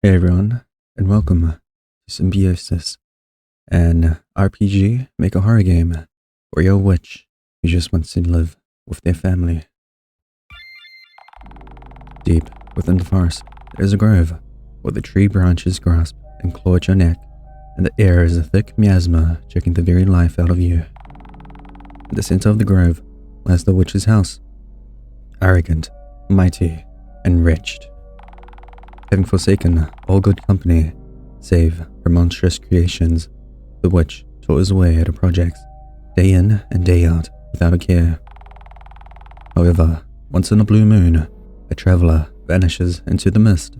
Hey everyone, and welcome to Symbiosis, an RPG make a horror game where you're a witch who just wants to live with their family. Deep within the forest, there is a grove where the tree branches grasp and claw at your neck, and the air is a thick miasma choking the very life out of you. At the center of the grove lies the witch's house, arrogant, mighty, and wretched. Having forsaken all good company, save her monstrous creations, the witch toils away at her projects, day in and day out, without a care. However, once in a blue moon, a traveler vanishes into the mist,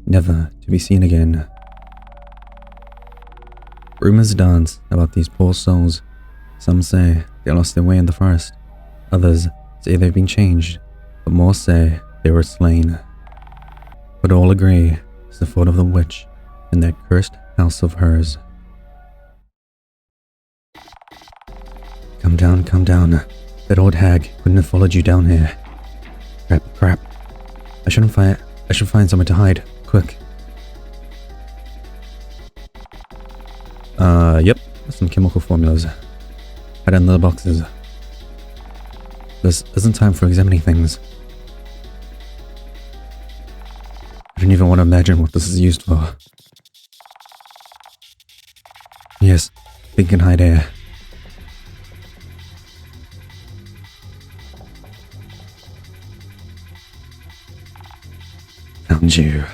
never to be seen again. Rumors dance about these poor souls. Some say they lost their way in the forest, others say they've been changed, but more say they were slain. But all agree it's the fault of the witch in that cursed house of hers. Come down. That old hag couldn't have followed you down here. Crap. I should find somewhere to hide. Quick. Yep. Some chemical formulas. Hide in the boxes. This isn't time for examining things. I don't even want to imagine what this is used for. Yes, we can hide here. Found you.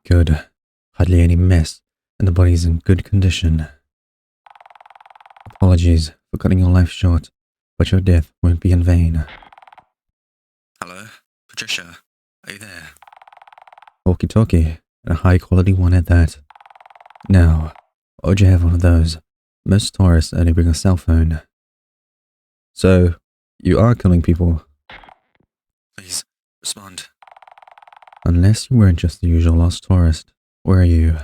Good. Hardly any mess, and the body's in good condition. Apologies for cutting your life short, but your death won't be in vain. Hello? Patricia, are you there? Walkie-talkie, and a high-quality one at that. Now, why would you have one of those? Most tourists only bring a cell phone. So, you are killing people? Please, respond. Unless you weren't just the usual lost tourist, where are you?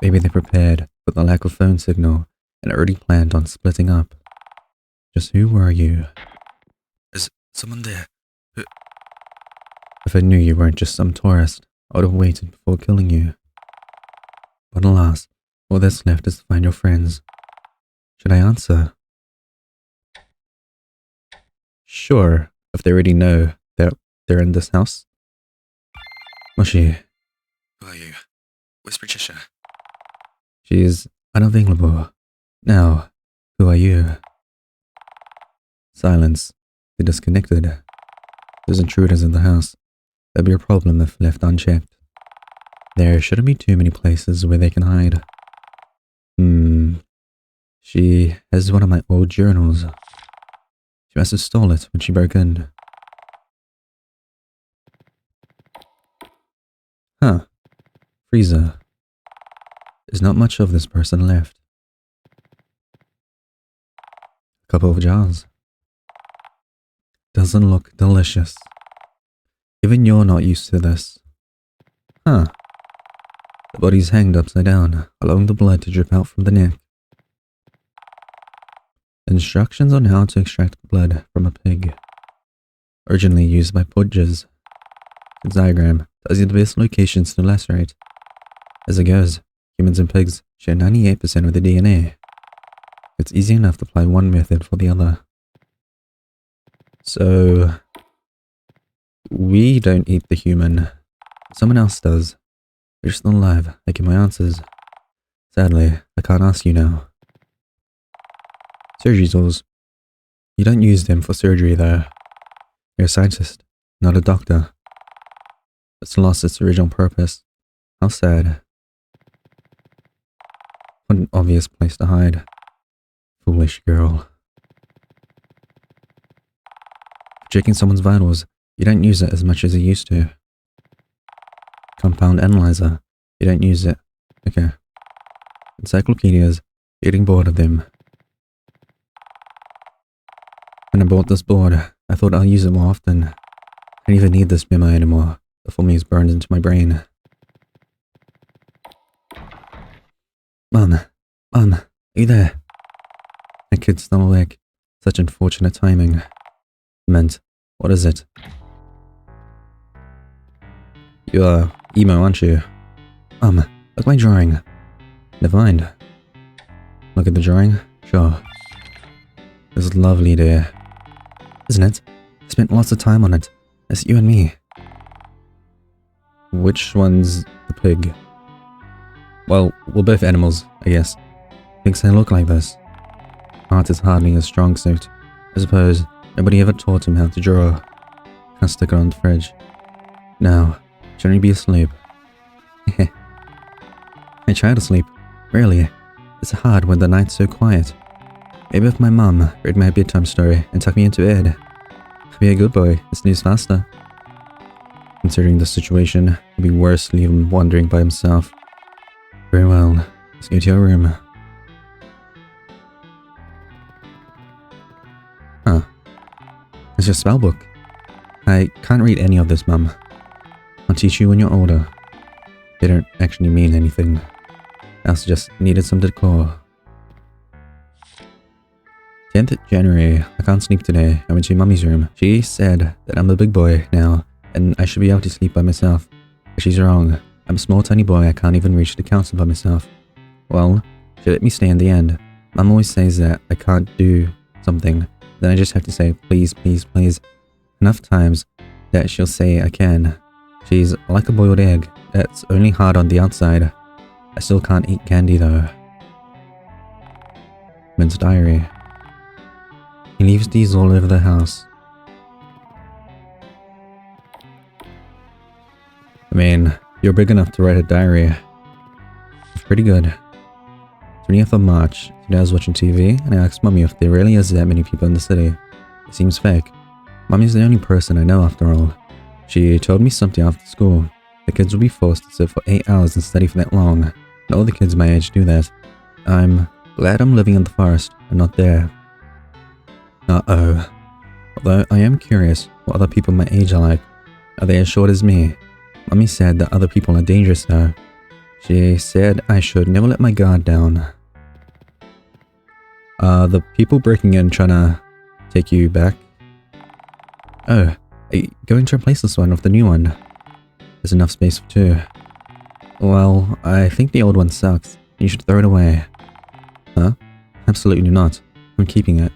Maybe they prepared for the lack of phone signal and already planned on splitting up. Just who were you? Is someone there? Who? If I knew you weren't just some tourist, I would have waited before killing you. But alas, all that's left is to find your friends. Should I answer? Sure, if they already know that they're in this house. Mushy. Who are you? Where's Patricia? She is unavailable. Now, who are you? Silence. They're disconnected. There's intruders in the house. That'd be a problem if left unchecked. There shouldn't be too many places where they can hide. She has one of my old journals. She must have stole it when she broke in. Huh. Freezer. There's not much of this person left. A couple of jars. Doesn't look delicious. Even you're not used to this. Huh. The body's hanged upside down, allowing the blood to drip out from the neck. Instructions on how to extract blood from a pig. Originally used by poachers. The diagram tells you the best locations to lacerate. As it goes, humans and pigs share 98% of the DNA. It's easy enough to apply one method for the other. So, we don't eat the human. Someone else does. You're still alive, making my answers. Sadly, I can't ask you now. Surgery tools. You don't use them for surgery though. You're a scientist, not a doctor. It's lost its original purpose. How sad. What an obvious place to hide. Foolish girl. For checking someone's vitals, you don't use it as much as you used to. Compound analyzer. You don't use it. Okay. Encyclopedias. Getting bored of them. When I bought this board, I thought I'll use it more often. I don't even need this memo anymore. The formula is burned into my brain. Mom, are you there? My kid's still awake. Such unfortunate timing. Mint, what is it? You're emo, aren't you? Look at my drawing. Never mind. Look at the drawing? Sure. It's lovely, dear. Isn't it? I spent lots of time on it. It's you and me. Which one's the pig? Well, we're both animals, I guess. Thinks I look like this. Art is hardly a strong suit. I suppose nobody ever taught him how to draw. Can't stick it on the fridge. Now, shouldn't he be asleep? I try to sleep. Really. It's hard when the night's so quiet. Maybe if my mum read my bedtime story and tucked me into bed. I'd be a good boy and snooze faster. Considering the situation, it'd be worse to leave him wandering by himself. Very well. Let's go to your room. Huh. It's your spell book. I can't read any of this, Mum. I'll teach you when you're older. They don't actually mean anything. I also just needed some decor. 10th January. I can't sleep today. I went to Mummy's room. She said that I'm a big boy now, and I should be able to sleep by myself. But she's wrong. I'm a small tiny boy. I can't even reach the council by myself. Well, she let me stay in the end. Mum always says that I can't do something. Then I just have to say, please, please, please. Enough times that she'll say I can. She's like a boiled egg. That's only hard on the outside. I still can't eat candy though. Mint's diary. He leaves these all over the house. I mean, you're big enough to write a diary. It's pretty good. 20th of March. Today I was watching TV and I asked Mummy if there really is that many people in the city. It seems fake. Mummy's the only person I know after all. She told me something after school. The kids will be forced to sit for 8 hours and study for that long. And all the kids my age do that. I'm glad I'm living in the forest and not there. Uh-oh. Although I am curious what other people my age are like. Are they as short as me? Mummy said that other people are dangerous though. She said I should never let my guard down. Are the people breaking in trying to take you back? Oh, are you going to replace this one with the new one? There's enough space for two. Well, I think the old one sucks. You should throw it away. Huh? Absolutely not. I'm keeping it.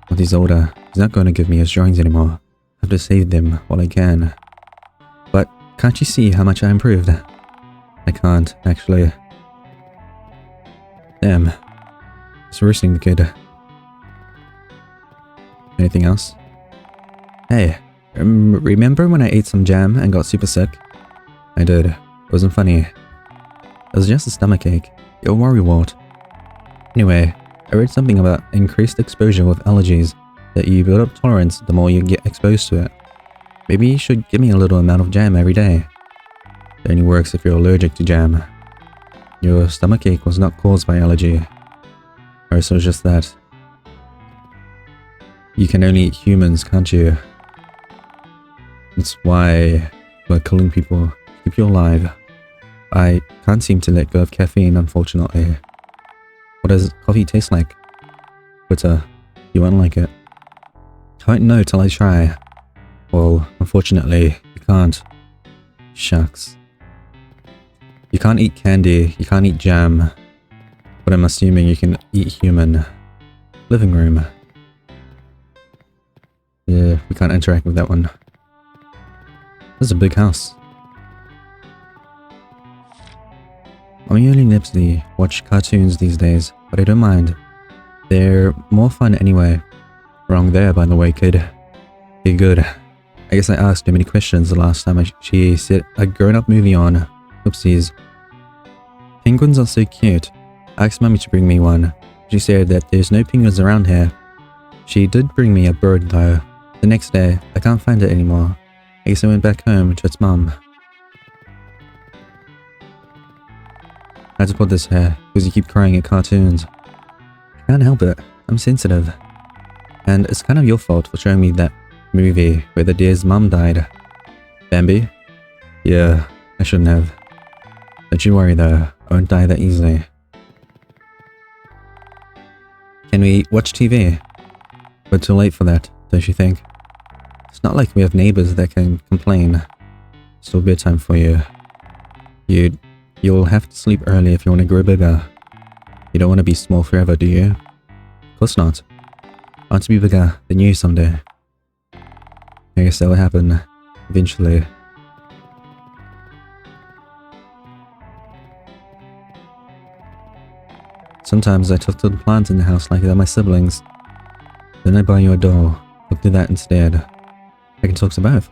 When he's older, he's not going to give me his drawings anymore. I have to save them while I can. But can't you see how much I improved? I can't, actually. Damn. It's roasting the kid. Anything else? Hey, remember when I ate some jam and got super sick? I did. It wasn't funny. It was just a stomachache. You're a worrywart. Anyway, I read something about increased exposure with allergies, that you build up tolerance the more you get exposed to it. Maybe you should give me a little amount of jam every day. It only works if you're allergic to jam. Your stomachache was not caused by allergy. Or so it's just that. You can only eat humans, can't you? That's why we're killing people to keep you alive. I can't seem to let go of caffeine, unfortunately. What does coffee taste like? Bitter. You won't like it. I won't know till I try. Well, unfortunately, you can't. Shucks. You can't eat candy, you can't eat jam. But I'm assuming you can eat human. Living room. Yeah, we can't interact with that one. This is a big house. Mommy only lets me watch cartoons these days, but I don't mind. They're more fun anyway. Wrong there, by the way, kid. You're good. I guess I asked too many questions the last time she set a grown-up movie on. Oopsies. Penguins are so cute. I asked Mummy to bring me one. She said that there's no penguins around here. She did bring me a bird though. The next day, I can't find it anymore. I guess it went back home to its mum. I had to put this here because you keep crying at cartoons. I can't help it. I'm sensitive. And it's kind of your fault for showing me that movie where the deer's mum died. Bambi? Yeah, I shouldn't have. Don't you worry though, I won't die that easily. Can we watch TV? But too late for that, don't you think? It's not like we have neighbors that can complain. Still bedtime for you. You'll have to sleep early if you want to grow bigger. You don't want to be small forever, do you? Of course not. I want to be bigger than you someday. I guess that will happen eventually. Sometimes I talk to the plants in the house like they're my siblings. Then I buy you a doll. Talk to that instead. I can talk to both.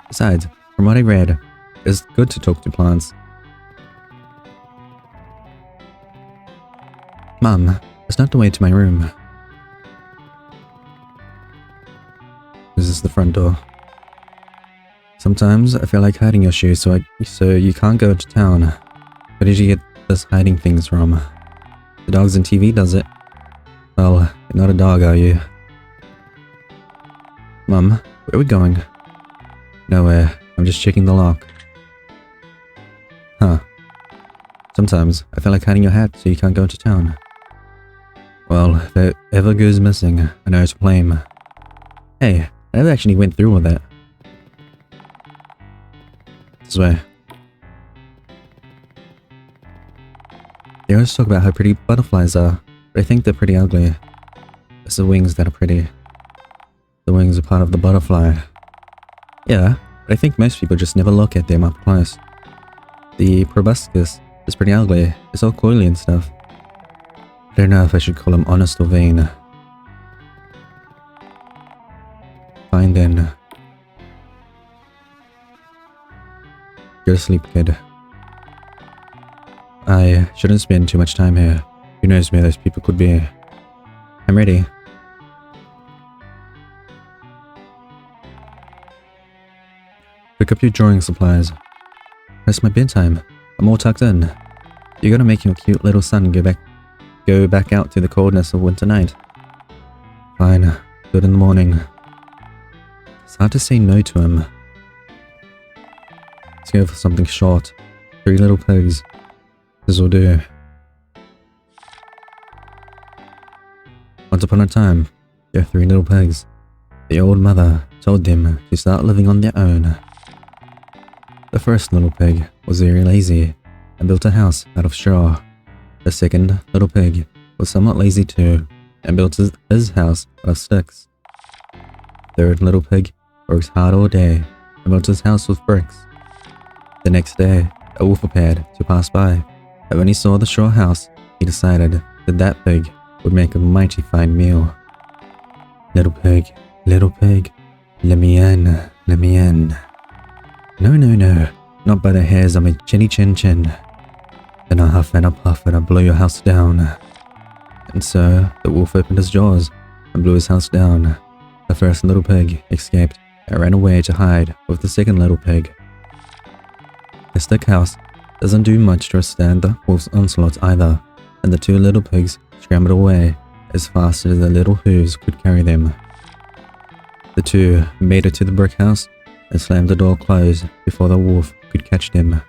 Besides, from what I read, it's good to talk to plants. Mum, it's not the way to my room. This is the front door. Sometimes I feel like hiding your shoes so you can't go to town. Where did you get this hiding things from? The dogs on TV does it. Well, you're not a dog, are you? Mum, where are we going? Nowhere. I'm just checking the lock. Huh. Sometimes I feel like hiding your hat so you can't go to town. Well, if it ever goes missing, I know to blame. Hey, I never actually went through with that. This way. They always talk about how pretty butterflies are, but I think they're pretty ugly. It's the wings that are pretty. The wings are part of the butterfly. Yeah, but I think most people just never look at them up close. The proboscis is pretty ugly. It's all coily and stuff. I don't know if I should call him honest or vain. Fine then. Go to sleep, kid. I shouldn't spend too much time here. Who knows where those people could be. I'm ready. Pick up your drawing supplies. It's my bedtime. I'm all tucked in. You gotta make your cute little son go back out to the coldness of winter night. Fine. Do it in the morning. It's hard to say no to him. Let's go for something short. 3 little pigs. This will do. Once upon a time, there were 3 little pigs. The old mother told them to start living on their own. The first little pig was very lazy and built a house out of straw. The second little pig was somewhat lazy too and built his house out of sticks. The third little pig worked hard all day and built his house with bricks. The next day, a wolf appeared to pass by, and when he saw the straw house, he decided that pig would make a mighty fine meal. Little pig, let me in, let me in. No, no, no, not by the hairs on my chinny chin chin. Then I'll huff and I'll puff and I'll blow your house down. And so the wolf opened his jaws and blew his house down. The first little pig escaped and ran away to hide with the second little pig. The stick house doesn't do much to withstand the wolf's onslaught either, and the 2 little pigs scrambled away as fast as their little hooves could carry them. The 2 made it to the brick house and slammed the door closed before the wolf could catch them.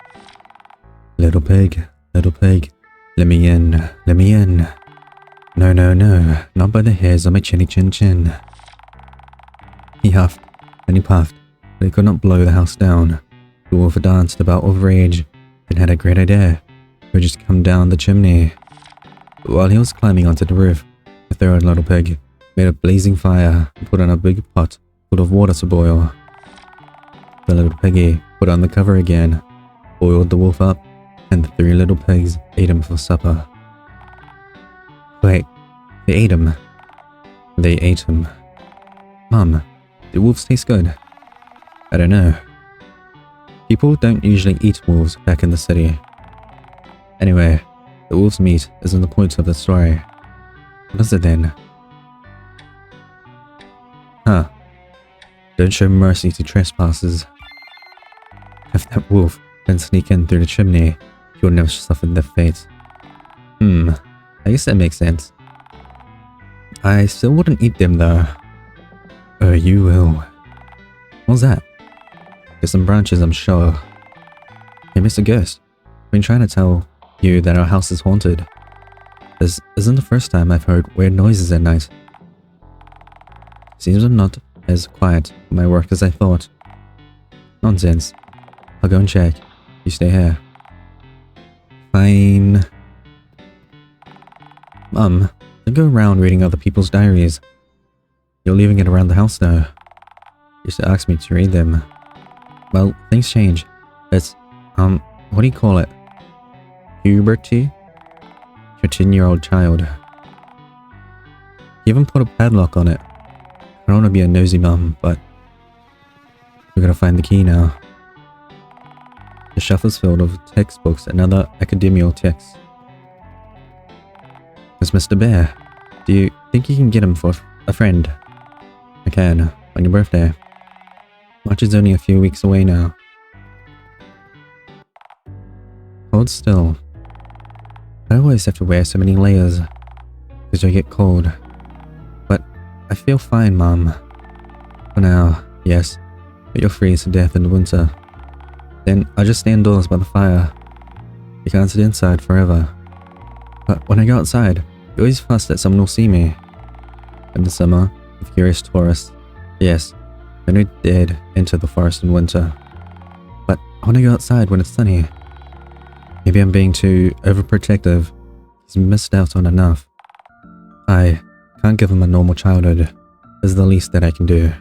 Little pig, let me in, let me in. No, no, no, not by the hairs on my chinny chin chin. He huffed and he puffed, but he could not blow the house down. The wolf danced about with rage and had a great idea. He would just come down the chimney. But while he was climbing onto the roof, the third little pig made a blazing fire and put on a big pot full of water to boil. The little piggy put on the cover again, boiled the wolf up, and the 3 little pigs ate him for supper. Wait, they ate him. They ate him. Mum, do wolves taste good? I don't know. People don't usually eat wolves back in the city. Anyway, the wolf's meat isn't the point of the story. What is it then? Huh. Don't show mercy to trespassers. If that wolf can sneak in through the chimney, he will never suffer their fate. I guess that makes sense. I still wouldn't eat them though. Oh, you will. What's that? There's some branches, I'm sure. Hey, Mr. Ghost, I've been trying to tell you that our house is haunted. This isn't the first time I've heard weird noises at night. Seems I'm not as quiet for my work as I thought. Nonsense. I'll go and check. You stay here. Fine. Mum, don't go around reading other people's diaries. You're leaving it around the house now. You used to ask me to read them. Well, things change. It's, what do you call it? Puberty? Your 10-year-old child. You even put a padlock on it. I don't want to be a nosy mum, but we're gonna find the key now. The shelf is filled with textbooks and other academical texts. It's Mr. Bear. Do you think you can get him for a friend? I can, on your birthday. March is only a few weeks away now. Hold still. I always have to wear so many layers, because I get cold. But I feel fine, Mum. For now, yes, but you'll freeze to death in the winter. Then I'll just stay indoors by the fire. You can't sit inside forever. But when I go outside, you always fuss that someone will see me. In the summer, with curious tourists, yes, I know they'd enter the forest in winter. But I want to go outside when it's sunny. Maybe I'm being too overprotective. He's missed out on enough. I can't give him a normal childhood. It's the least that I can do.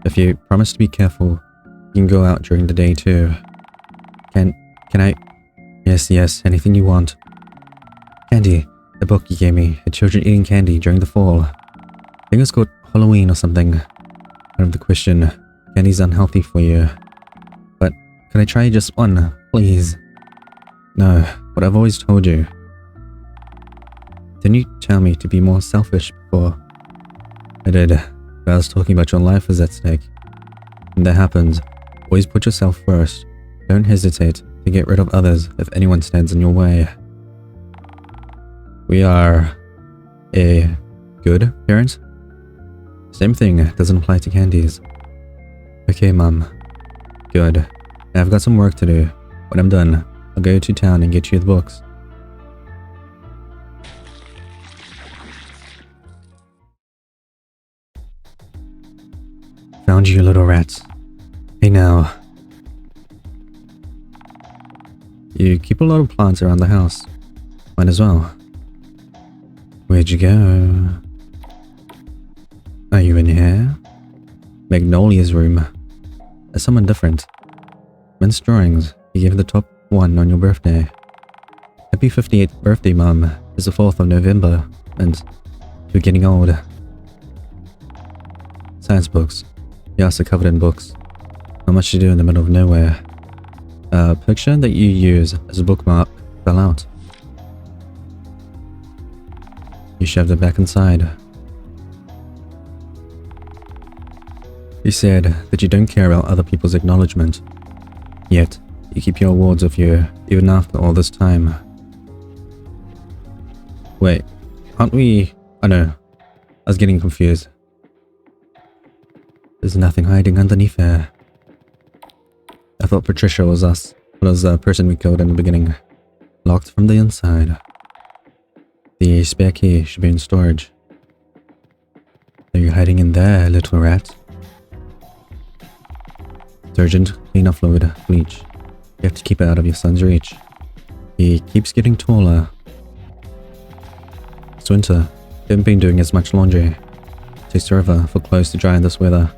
If you promise to be careful, you can go out during the day too. Can I? Yes, anything you want. Candy, the book you gave me, had children eating candy during the fall. I think it's called Halloween or something. Out of the question, candy's unhealthy for you. But can I try just one, please? No, what I've always told you. Didn't you tell me to be more selfish before? I did, but I was talking about your life is at stake. When that happens, always put yourself first. Don't hesitate to get rid of others if anyone stands in your way. We are a good parent? Same thing doesn't apply to candies. Okay, Mum. Good. I've got some work to do. When I'm done, I'll go to town and get you the books. Found you, little rats. Hey now. You keep a lot of plants around the house. Might as well. Where'd you go? Are you in here? Magnolia's room. There's someone different. Men's drawings. You gave the top one on your birthday. Happy 58th birthday, Mum. It's the 4th of November, and you're getting old. Science books. Your house are covered in books. Not much to do in the middle of nowhere. A picture that you use as a bookmark fell out. You shoved it back inside. You said that you don't care about other people's acknowledgement. Yet, you keep your awards with you, even after all this time. Wait, aren't we... Oh no, I was getting confused. There's nothing hiding underneath there. I thought Patricia was us, but it was the person we killed in the beginning. Locked from the inside. The spare key should be in storage. Are you hiding in there, little rat? Detergent, cleaner fluid, bleach. You have to keep it out of your son's reach. He keeps getting taller. It's winter. You haven't been doing as much laundry. It takes forever for clothes to dry in this weather.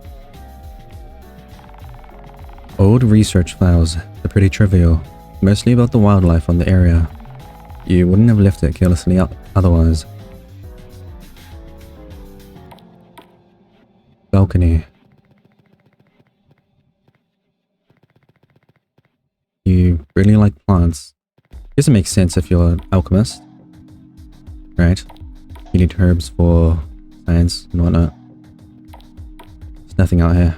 Old research files are pretty trivial, mostly about the wildlife on the area. You wouldn't have left it carelessly otherwise. Balcony. You really like plants. Guess it makes sense if you're an alchemist. Right? You need herbs for science and whatnot. There's nothing out here.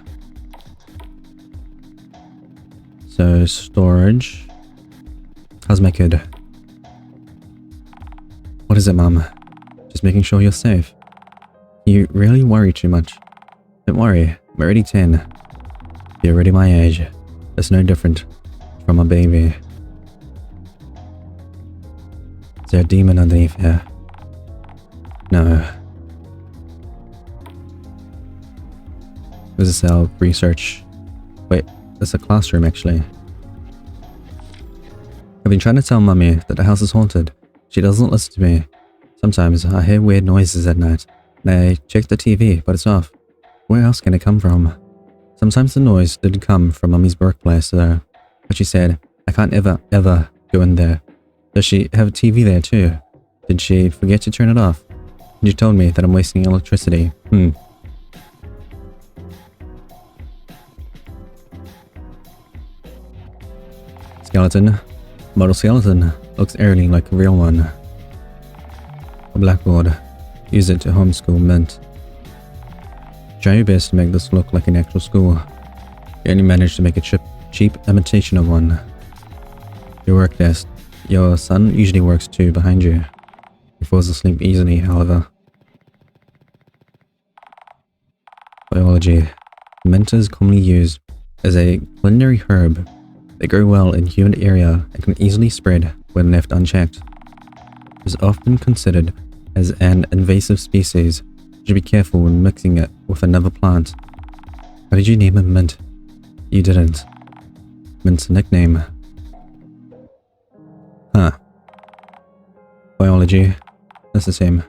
So, storage. How's my kid? What is it, Mum? Just making sure you're safe. You really worry too much. Don't worry, I'm already 10. You're already my age. It's no different from a baby. Is there a demon underneath here? No. There's a cell of research. Wait, it's a classroom actually. I've been trying to tell Mummy that the house is haunted. She doesn't listen to me. Sometimes I hear weird noises at night, and I check the TV, but it's off. Where else can it come from? Sometimes the noise didn't come from Mummy's workplace though, but she said, I can't ever go in there. Does she have a TV there too? Did she forget to turn it off? And she told me that I'm wasting electricity. Skeleton. Model skeleton. Looks eerily like a real one. A blackboard. Use it to homeschool Mint. Try your best to make this look like an actual school. You only managed to make a cheap imitation of one. Your work desk. Your son usually works too behind you. He falls asleep easily, however. Biology. Mint is commonly used as a culinary herb. They grow well in humid area and can easily spread when left unchecked. It is often considered as an invasive species. You should be careful when mixing it with another plant. Why did you name him Mint? You didn't. Mint's a nickname. Huh. Biology. That's the same.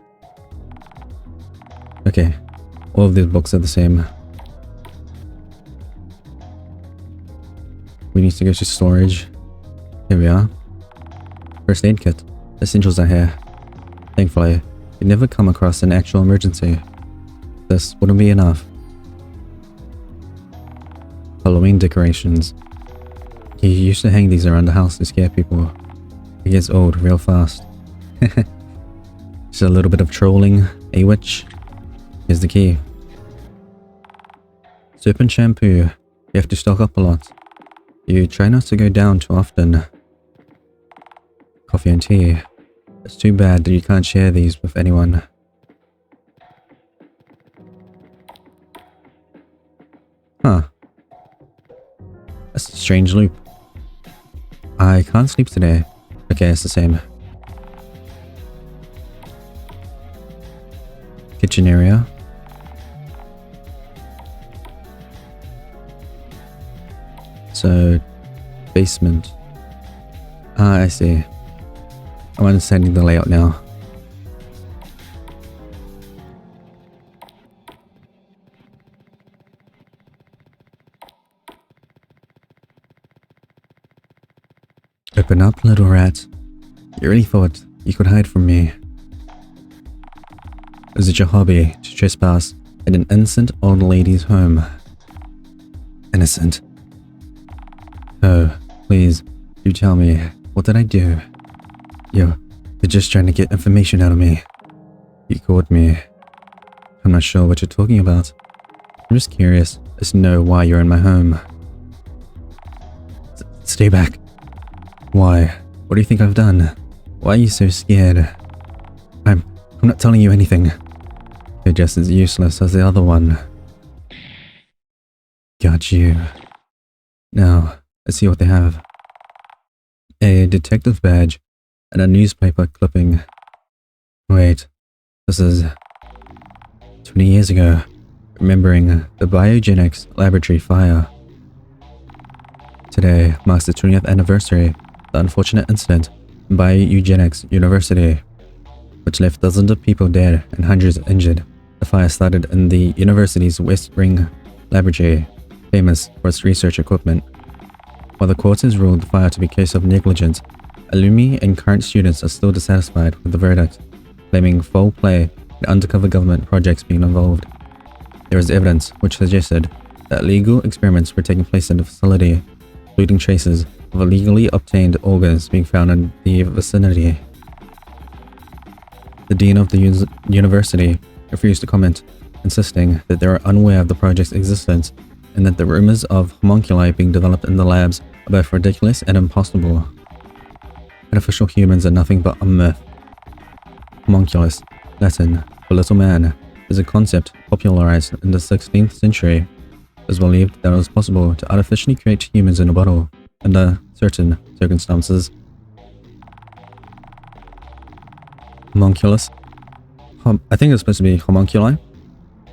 Okay. All of these books are the same. We need to go to storage. Here we are. First aid kit. Essentials are here. Thankfully, we never come across an actual emergency. This wouldn't be enough. Halloween decorations. You used to hang these around the house to scare people. It gets old real fast. Just a little bit of trolling, a witch. Here's the key. Soap and shampoo. You have to stock up a lot. You try not to go down too often. Coffee and tea. It's too bad that you can't share these with anyone. Huh. That's a strange loop. I can't sleep today. Okay, it's the same. Kitchen area. So, basement. Ah, I see. I'm understanding the layout now. Open up, little rat. You really thought you could hide from me? Is it your hobby to trespass at an innocent old lady's home? Innocent? Oh, please, do tell me, what did I do? You're just trying to get information out of me. You caught me. I'm not sure what you're talking about. I'm just curious as to know why you're in my home. Stay back. Why? What do you think I've done? Why are you so scared? I'm not telling you anything. You're just as useless as the other one. Got you. Now, let's see what they have. A detective badge and a newspaper clipping. Wait, this is 20 years ago, remembering the biogenics laboratory fire. Today marks the 20th anniversary of the unfortunate incident in Bioeugenics University, which left dozens of people dead and hundreds injured. The fire started in the university's West Ring laboratory, famous for its research equipment. While the court has ruled the fire to be a case of negligence, alumni and current students are still dissatisfied with the verdict, claiming foul play and undercover government projects being involved. There is evidence which suggested that illegal experiments were taking place in the facility, including traces of illegally obtained organs being found in the vicinity. The dean of the university refused to comment, insisting that they are unaware of the project's existence and that the rumors of homunculi being developed in the labs are both ridiculous and impossible. Artificial humans are nothing but a myth. Homunculus, Latin for little man, is a concept popularized in the 16th century. It was believed that it was possible to artificially create humans in a bottle under certain circumstances. Homunculus. I think it's supposed to be homunculi,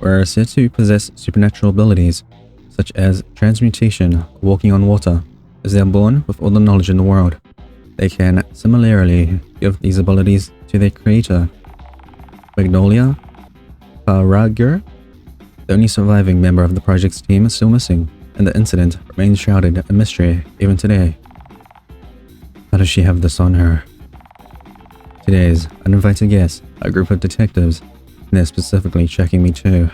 were said to possess supernatural abilities, such as transmutation, walking on water, as they are born with all the knowledge in the world. They can similarly give these abilities to their creator. Magnolia, Paragur, the only surviving member of the project's team, is still missing, and the incident remains shrouded in mystery even today. How does she have this on her? Today's uninvited guests are a group of detectives, and they're specifically checking me too.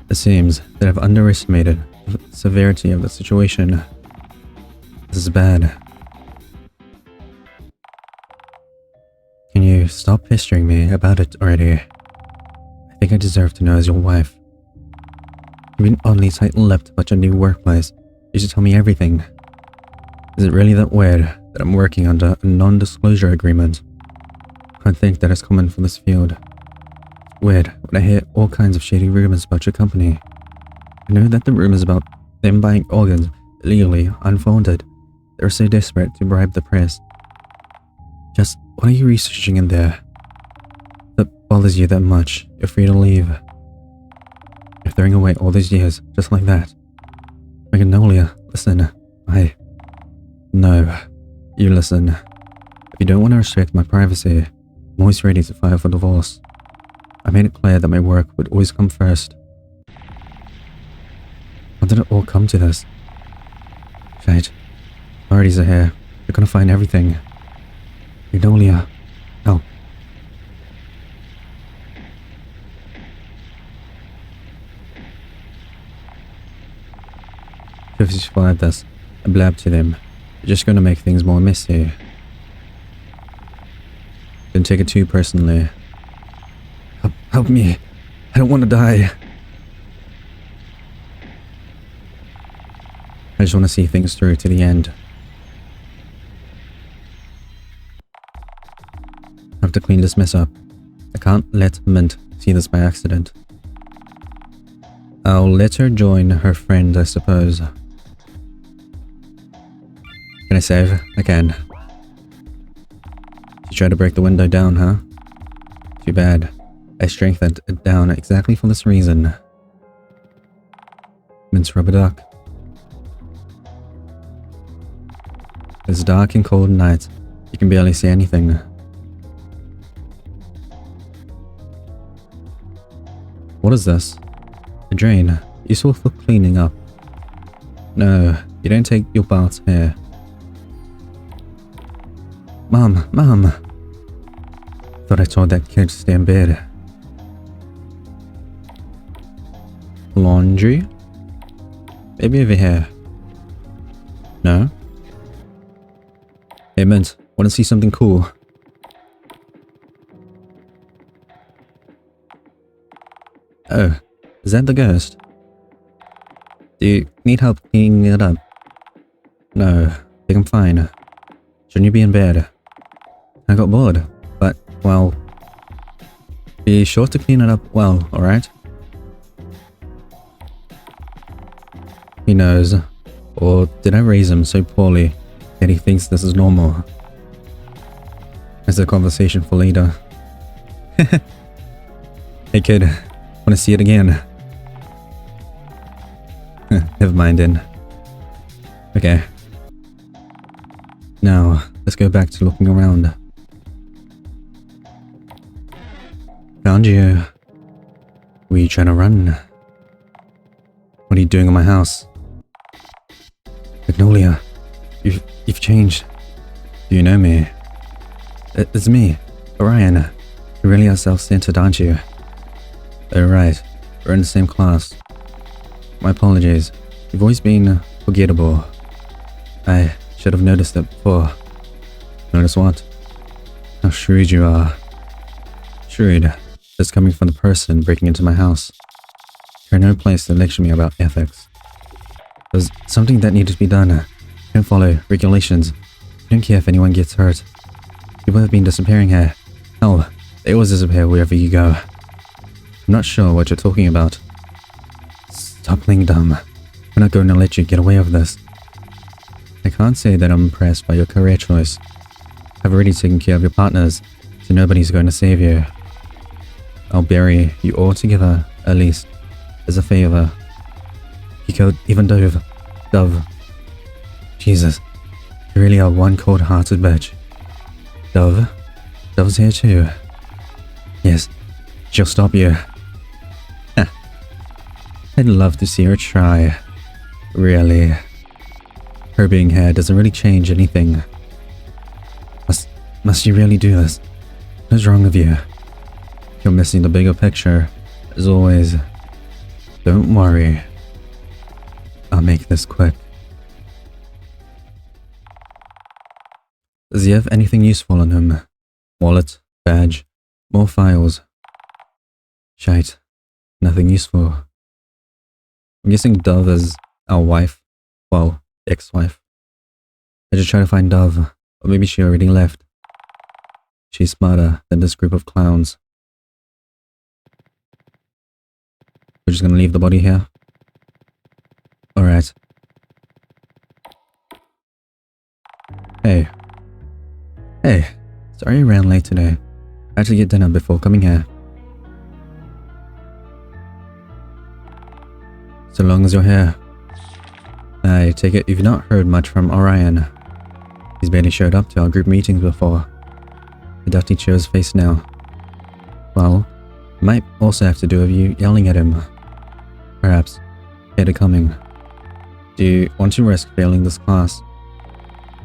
It seems that I've underestimated the severity of the situation. This is bad. Can you stop pestering me about it already? I think I deserve to know as your wife. You've been oddly tight-lipped about your new workplace. You should tell me everything. Is it really that weird that I'm working under a non-disclosure agreement? I can't think that is common for this field. It's weird when I hear all kinds of shady rumors about your company. I know that the rumors about them buying organs illegally are unfounded. They're so desperate to bribe the press. Just what are you researching in there? If that bothers you that much, you're free to leave. You're throwing away all these years just like that. Magnolia, listen, No, you listen. If you don't want to restrict my privacy, I'm always ready to file for divorce. I made it clear that my work would always come first. How did it all come to this? Fate. Authorities are here. They're gonna find everything. Magnolia, help. If you survive this, I blab to them. You're just gonna make things more messy. Don't take it too personally. Help me. I don't want to die. I just want to see things through to the end. I have to clean this mess up. I can't let Mint see this by accident. I'll let her join her friend, I suppose. Can I save? I can. She tried to break the window down, huh? Too bad. I strengthened it down exactly for this reason. Mint's rubber duck. It's dark and cold night. You can barely see anything. What is this? A drain. Useful for cleaning up. No, you don't take your baths here. Mom! Thought I told that kid to stay in bed. Laundry? Maybe over here. No? Hey Mint, wanna see something cool? Oh, is that the ghost? Do you need help cleaning it up? No, I think I'm fine. Shouldn't you be in bed? I got bored, but, well, be sure to clean it up well, alright? He knows. Or did I raise him so poorly that he thinks this is normal? It's a conversation for later. Hey kid, wanna see it again? Never mind then. Okay. Now, let's go back to looking around. Found you. Were you trying to run? What are you doing in my house? Magnolia, you've changed. Do you know me? It's me, Orion. You really are self-centered, aren't you? Oh right, we're in the same class. My apologies. You've always been forgettable. I should have noticed that before. Notice what? How shrewd you are. Shrewd. That's coming from the person breaking into my house. You're no place to lecture me about ethics. There's something that needed to be done. You don't follow regulations. You don't care if anyone gets hurt. People have been disappearing here. Hell, they always disappear wherever you go. I'm not sure what you're talking about. Stop playing dumb. We're not going to let you get away with this. I can't say that I'm impressed by your career choice. I've already taken care of your partners, so nobody's going to save you. I'll bury you all together, at least, as a favor. You killed even Dove. Jesus, you really are one cold-hearted bitch. Dove's here too. Yes, she'll stop you. I'd love to see her try. Really. Her being here doesn't really change anything. Must you really do this? What is wrong with you? You're missing the bigger picture, as always. Don't worry. I'll make this quick. Does he have anything useful on him? Wallet, badge, more files. Shite. Nothing useful. I'm guessing Dove is our wife. Well, ex-wife. I just try to find Dove, or maybe she already left. She's smarter than this group of clowns. We're just gonna leave the body here. Alright. Hey. Sorry I ran late today. I had to get dinner before coming here. So long as you're here. I take it you've not heard much from Orion. He's barely showed up to our group meetings before. I doubt he'd show his face now. Well, it might also have to do with you yelling at him. Perhaps. Get it coming. Do you want to risk failing this class?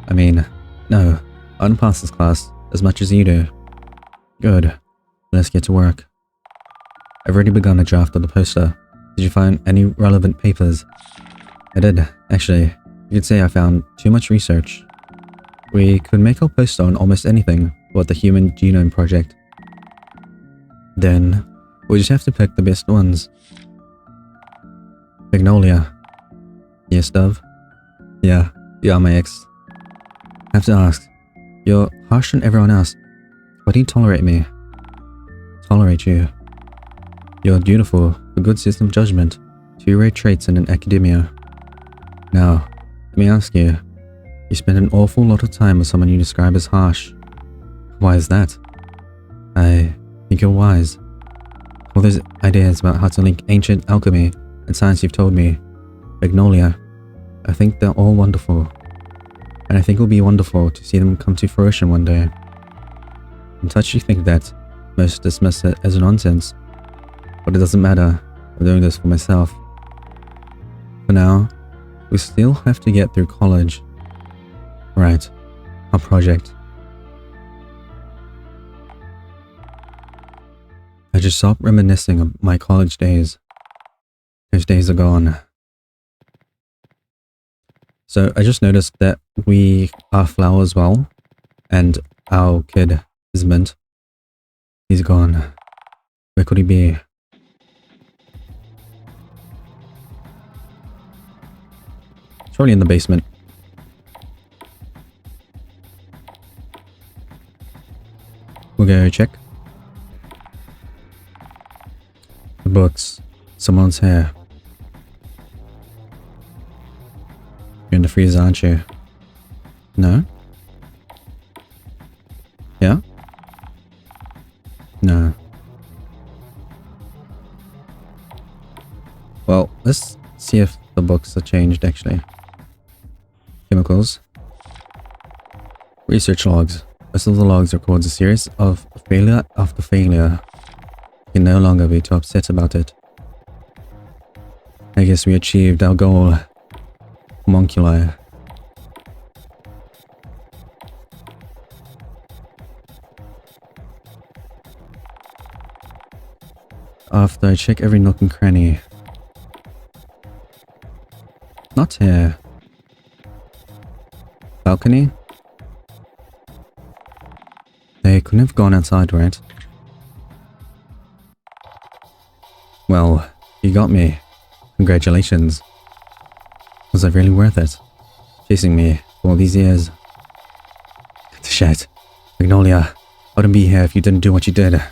I mean, no. I wouldn't pass this class as much as you do. Good. Let's get to work. I've already begun a draft of the poster. Did you find any relevant papers? I did, actually. You could say I found too much research. We could make our poster on almost anything about the Human Genome Project. Then, we just have to pick the best ones. Magnolia. Yes, Dove? Yeah, you are my ex. I have to ask, you're harsh on everyone else. Why do you tolerate me? Tolerate you. You're beautiful, a good system of judgment, two rare traits in an academia. Now, let me ask you, you spend an awful lot of time with someone you describe as harsh. Why is that? I think you're wise. All those ideas about how to link ancient alchemy and science you've told me, Magnolia, I think they're all wonderful. And I think it'll be wonderful to see them come to fruition one day. In touch you think that most dismiss it as nonsense, but it doesn't matter, I'm doing this for myself. For now, we still have to get through college. Right, our project. I just stopped reminiscing of my college days. Those days are gone. So I just noticed that we are Flower as well, and our kid is Mint. He's gone. Where could he be? It's probably in the basement. We'll go check. The books. Someone's here. You're in the freezer, aren't you? No? Yeah? No. Well, let's see if the books are changed actually. Chemicals. Research logs. Most of the logs records a series of failure after failure. You can no longer be too upset about it. I guess we achieved our goal. Homunculi. After I check every nook and cranny. Not here. Balcony? They couldn't have gone outside, right? Well, you got me. Congratulations. Was that really worth it? Chasing me for all these years. Shit. Magnolia, I wouldn't be here if you didn't do what you did.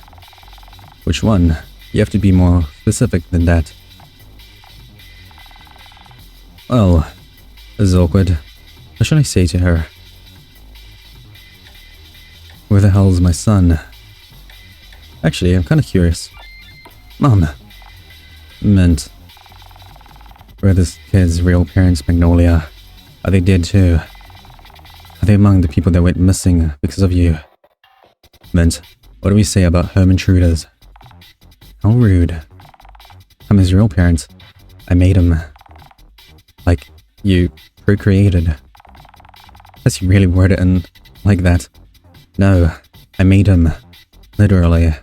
Which one? You have to be more specific than that. Well, this is awkward. What should I say to her? Where the hell is my son? Actually, I'm kind of curious. Mom! Mint. Were this kid's real parents, Magnolia? Are they dead too? Are they among the people that went missing because of you? Mint, what do we say about home intruders? How rude. I'm his real parent. I made him. Like, you procreated. Does he really word it in like that? No, I made him. Literally.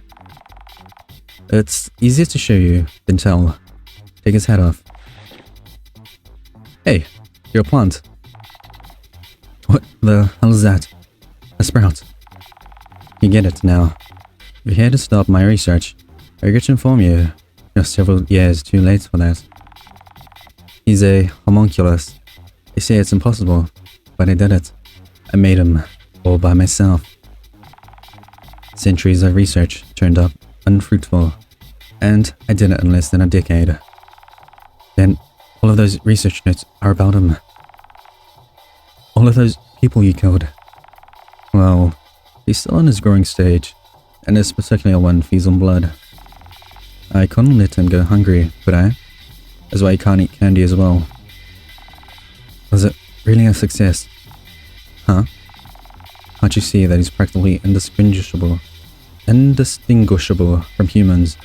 It's easier to show you than tell. Take his head off. Hey, you're a plant. What the hell is that? A sprout. You get it now. You're here to stop my research. I regret to inform you, you're several years too late for that. He's a homunculus. They say it's impossible, but I did it. I made him, all by myself. Centuries of research turned up unfruitful, and I did it in less than a decade. Then, all of those research notes are about him. All of those people you killed. Well, he's still in his growing stage, and this particular one feeds on blood. I couldn't let him go hungry, could I? That's why he can't eat candy as well. Was it really a success? Huh? Can't you see that he's practically indistinguishable from humans?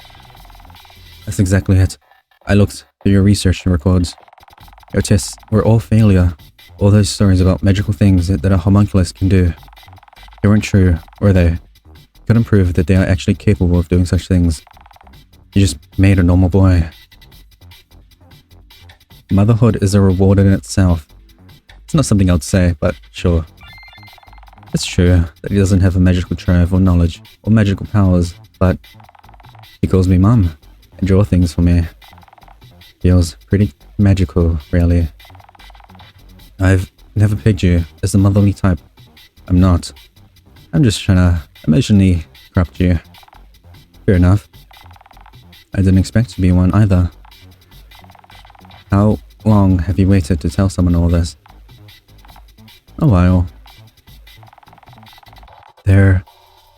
That's exactly it. I looked through your research records. Your tests were all failure. All those stories about magical things that a homunculus can do. They weren't true, were they? Couldn't prove that they are actually capable of doing such things. You just made a normal boy. Motherhood is a reward in itself. It's not something I'd say, but sure. It's true that he doesn't have a magical trove or knowledge or magical powers, but he calls me Mum and draws things for me. Feels pretty magical, really. I've never pegged you as the motherly type. I'm not. I'm just trying to emotionally corrupt you. Fair enough. I didn't expect to be one either. How long have you waited to tell someone all this? A while. There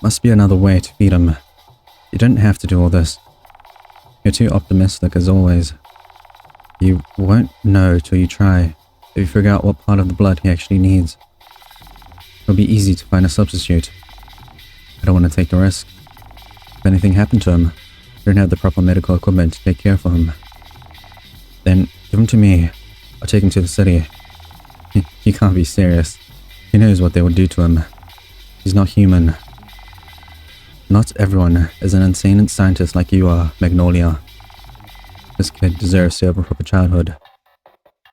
must be another way to feed him. You didn't have to do all this. You're too optimistic as always. You won't know till you try, if you figure out what part of the blood he actually needs. It'll be easy to find a substitute. I don't want to take the risk. If anything happened to him, you don't have the proper medical equipment to take care of him. Then give him to me. I'll take him to the city. You can't be serious. He knows what they would do to him. He's not human. Not everyone is an insane scientist like you are, Magnolia. This kid deserves to have a proper childhood.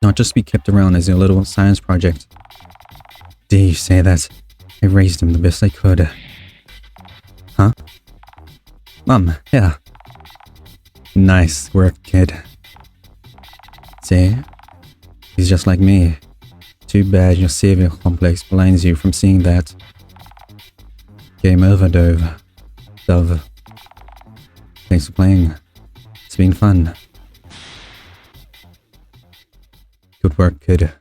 Not just be kept around as your little science project. Dare you say that? I raised him the best I could. Huh? Mom, yeah. Nice work, kid. See? He's just like me. Too bad your savior complex blinds you from seeing that. Game over, Dove. Thanks for playing. It's been fun. Good work, kid.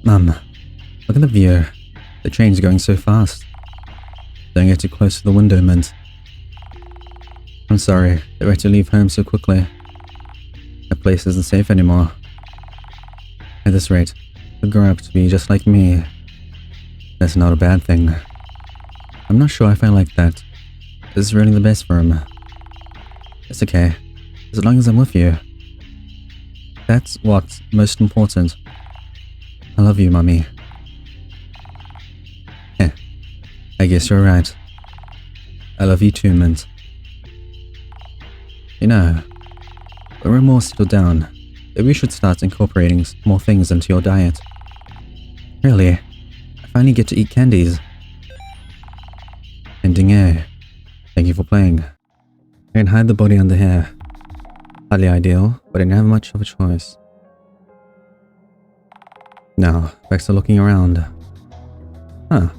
Mum, look at the view. The train's going so fast. Don't get too close to the window, Mint. I'm sorry that we had to leave home so quickly. That place isn't safe anymore. At this rate, he'll grow up to be just like me. That's not a bad thing. I'm not sure if I like that. This is really the best for him. It's okay, as long as I'm with you. That's what's most important. I love you, Mummy. Heh, I guess you're right. I love you too, Mint. You know, when we're more settled down, maybe we should start incorporating more things into your diet. Really, I finally get to eat candies. Ending A. Thank you for playing. I can hide the body under here. Hardly ideal, but I didn't have much of a choice. Now, back to looking around. Huh.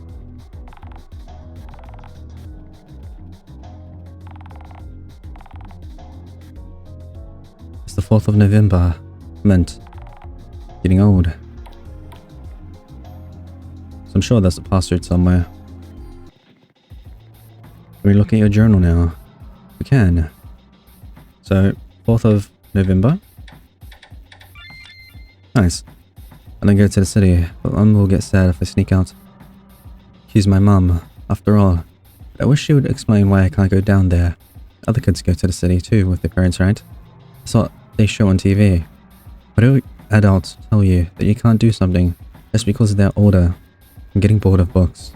It's the 4th of November. Mint. Getting old. So I'm sure there's a password somewhere. Can we look at your journal now? We can. So, 4th of November. Nice. I don't go to the city, but Mum will get sad if I sneak out. She's my mum, after all. I wish she would explain why I can't go down there. Other kids go to the city too with their parents, right? That's what they show on TV. Why do adults tell you that you can't do something just because they're older? I'm getting bored of books.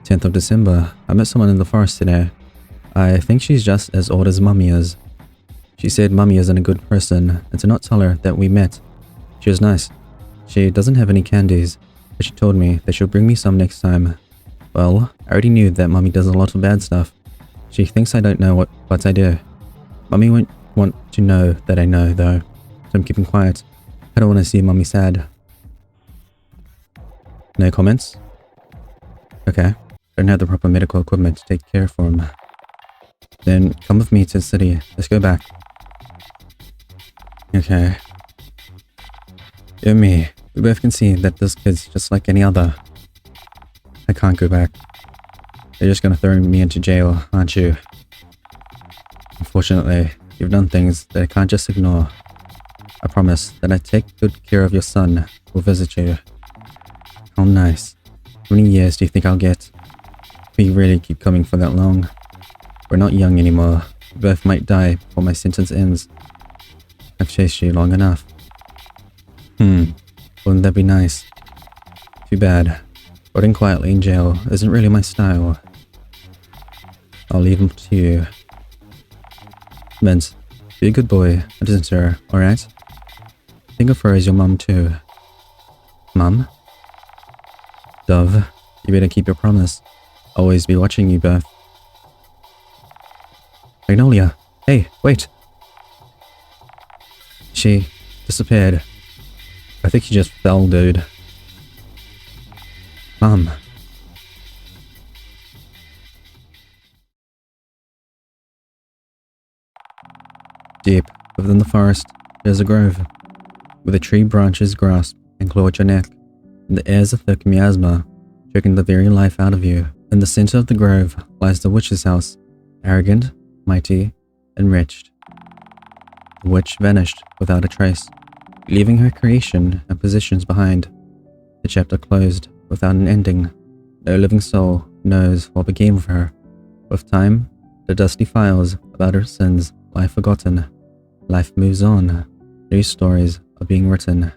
10th of December. I met someone in the forest today. I think she's just as old as Mummy is. She said Mummy isn't a good person and to not tell her that we met. She was nice. She doesn't have any candies, but she told me that she'll bring me some next time. Well, I already knew that Mummy does a lot of bad stuff. She thinks I don't know what I do. Mummy won't want to know that I know, though, so I'm keeping quiet. I don't want to see Mummy sad. No comments? Okay. Don't have the proper medical equipment to take care for him. Then come with me to the city. Let's go back. Okay. You and me, we both can see that this kid's just like any other. I can't go back. You're just gonna throw me into jail, aren't you? Unfortunately, you've done things that I can't just ignore. I promise that I take good care of your son. We'll visit you. How nice. How many years do you think I'll get? We really keep coming for that long. We're not young anymore. We both might die before my sentence ends. I've chased you long enough. Wouldn't that be nice? Too bad. Rotting quietly in jail isn't really my style. I'll leave him to you. Vince, be a good boy and listen to her, alright? Think of her as your mum too. Mum? Dove, you better keep your promise. I'll always be watching you both. Magnolia! Hey, wait! She disappeared. I think she just fell, dude. Mum. Deep within the forest, there's a grove, where the tree branches grasp and claw at your neck, and the air's a thick miasma, choking the very life out of you. In the center of the grove lies the witch's house, arrogant, mighty, enriched. The witch vanished without a trace, leaving her creation and possessions behind. The chapter closed without an ending. No living soul knows what became of her. With time, the dusty files about her sins lie forgotten. Life moves on. New stories are being written.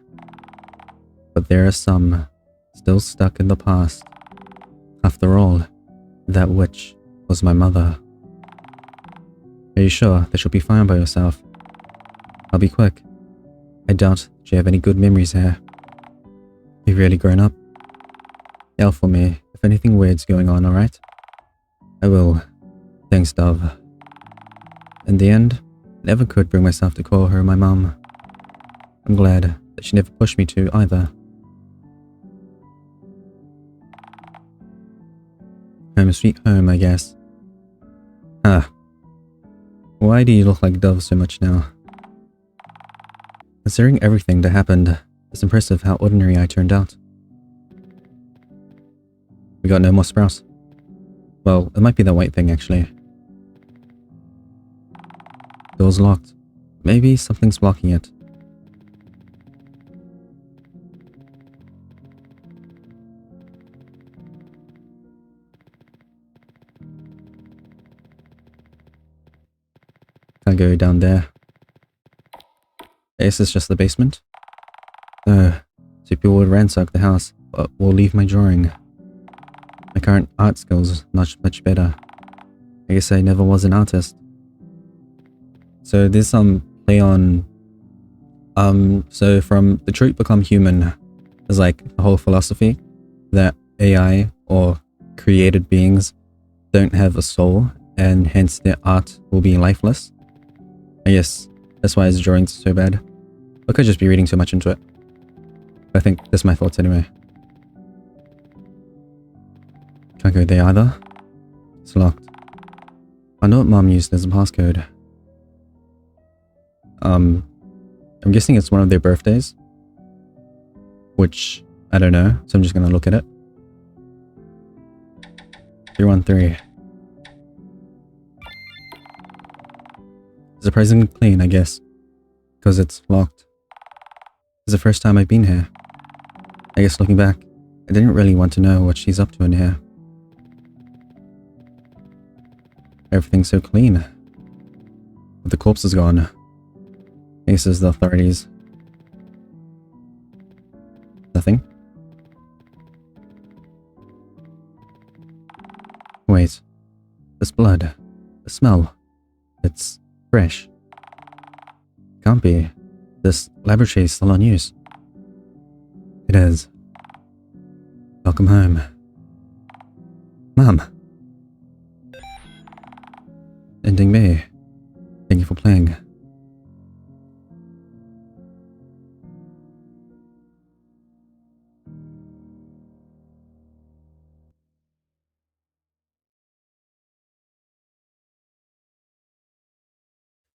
But there are some still stuck in the past. After all, that witch was my mother. Are you sure that she'll be fine by herself? I'll be quick. I doubt you have any good memories here. You've really grown up. Yell for me if anything weird's going on, alright? I will. Thanks, Dove. In the end, I never could bring myself to call her my mum. I'm glad that she never pushed me to either. Home sweet home, I guess. Ah. Why do you look like Dove so much now? Considering everything that happened, it's impressive how ordinary I turned out. We got no more sprouts. Well, it might be that white thing, actually. Door's locked. Maybe something's blocking it. Can't go down there. This is just the basement. So people would ransack the house, but will leave my drawing. My current art skills not much better. I guess I never was an artist. So there's some play on so from the truth become human is like the whole philosophy that AI or created beings don't have a soul and hence their art will be lifeless. I guess that's why his drawing's so bad. I could just be reading too much into it. I think that's my thoughts anyway. Can't go there either. It's locked. I know what Mom used as a passcode. I'm guessing it's one of their birthdays. Which, I don't know, so I'm just gonna look at it. 313. Surprisingly clean, I guess, because it's locked. It's the first time I've been here. I guess looking back, I didn't really want to know what she's up to in here. Everything's so clean. But the corpse is gone. Faces the authorities. Nothing? Wait. This blood. The smell. It's fresh. Can't be. This laboratory is still on use. It is. Welcome home. Mom. Ending B. Thank you for playing.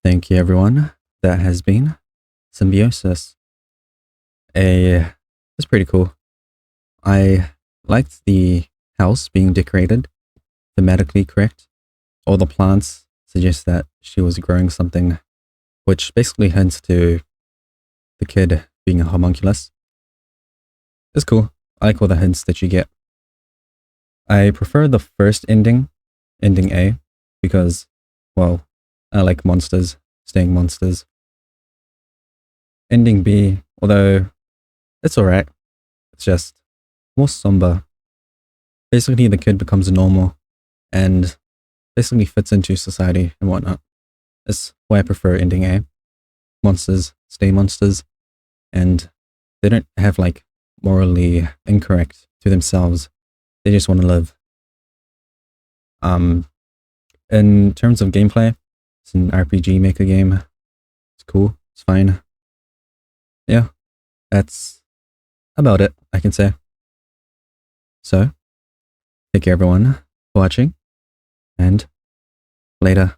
Thank you, everyone. That has been Symbiosis. It's pretty cool. I liked the house being decorated, thematically correct. All the plants suggest that she was growing something, which basically hints to the kid being a homunculus. It's cool. I like all the hints that you get. I prefer the first ending A, because, well, I like monsters staying monsters. Ending B, although it's alright, it's just more somber. Basically, the kid becomes normal and basically fits into society and whatnot. That's why I prefer ending A. Monsters stay monsters, and they don't have like morally incorrect to themselves. They just want to live. In terms of gameplay, it's an RPGmaker game. It's cool. It's fine. Yeah, that's about it, I can say. So, thank you everyone for watching, and later.